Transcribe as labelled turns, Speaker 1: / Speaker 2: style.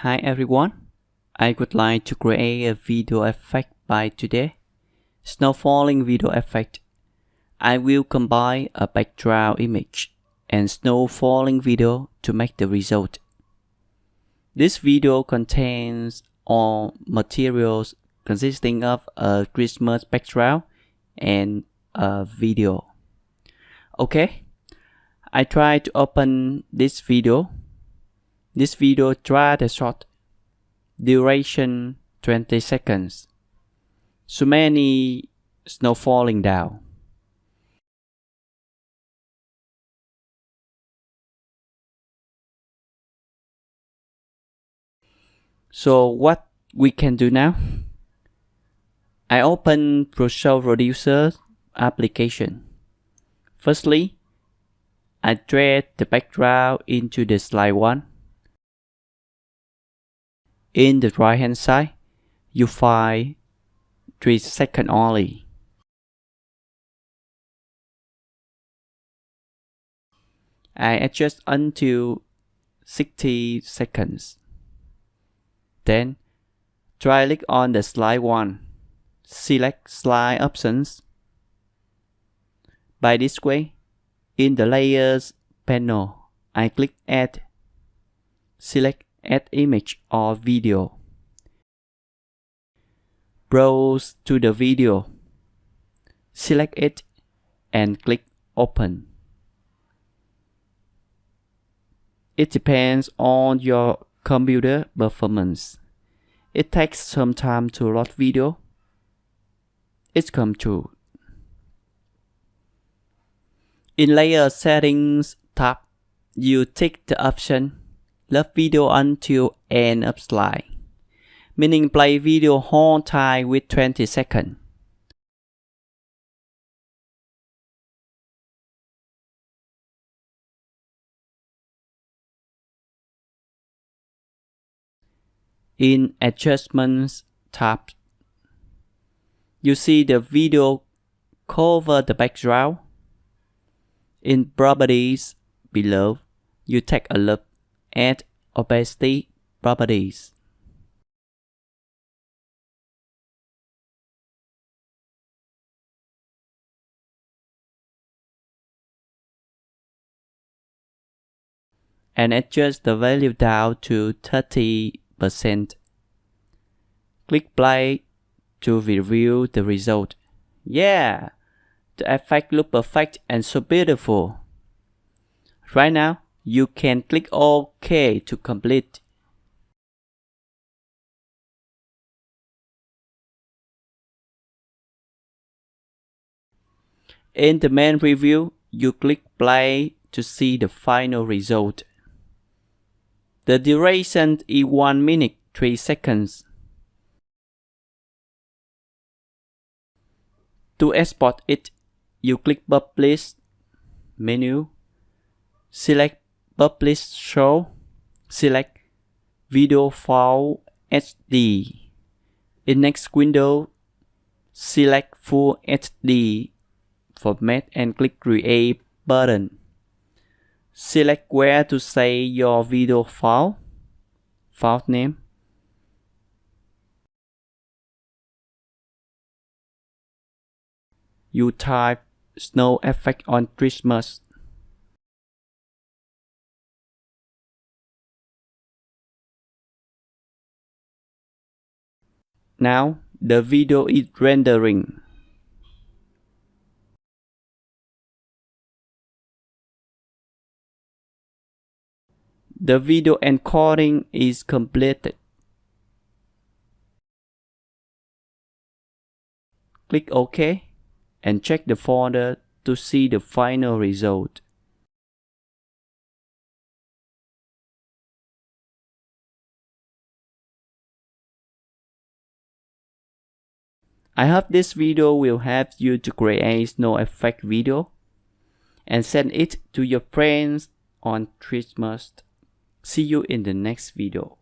Speaker 1: Hi everyone, I would like to create a video effect by today. Snow falling video effect. I will combine a background image and snow falling video to make the result. This video contains all materials consisting of a Christmas background and a video. Okay, I try to open this video. This video tried a short duration 20 seconds. So many snow falling down. So what we can do now? I open ProShow Producer application. Firstly, I drag the background into the slide 1. In the right hand side, you find 3 seconds only. I adjust until 60 seconds. Then, click on the slide 1. Select slide options. By this way, in the layers panel, I click add. Select add image or video. Browse to the video. Select it and click open. It depends on your computer performance. It takes some time to load video. It's come true. In layer settings tab, you tick the option Load video until end of slide, meaning play video whole time with 20 seconds. In Adjustments tab, you see the video cover the background. In Properties below, you take a look at Opacity properties. And adjust the value down to 30%. Click play to review the result. Yeah, the effect looks perfect and so beautiful. Right now, you can click OK to complete. In the main review, you click play to see the final result. The duration is 1 minute 3 seconds. To export it, you click Publish menu, select Publish Show, select Video File HD. In next window, select Full HD format and click Create button. Select where to save your video file name. You type snow effect on Christmas. Now the video is rendering. The video encoding is completed. Click OK and check the folder to see the final result. I hope this video will help you to create snow effect video and send it to your friends on Christmas. See you in the next video.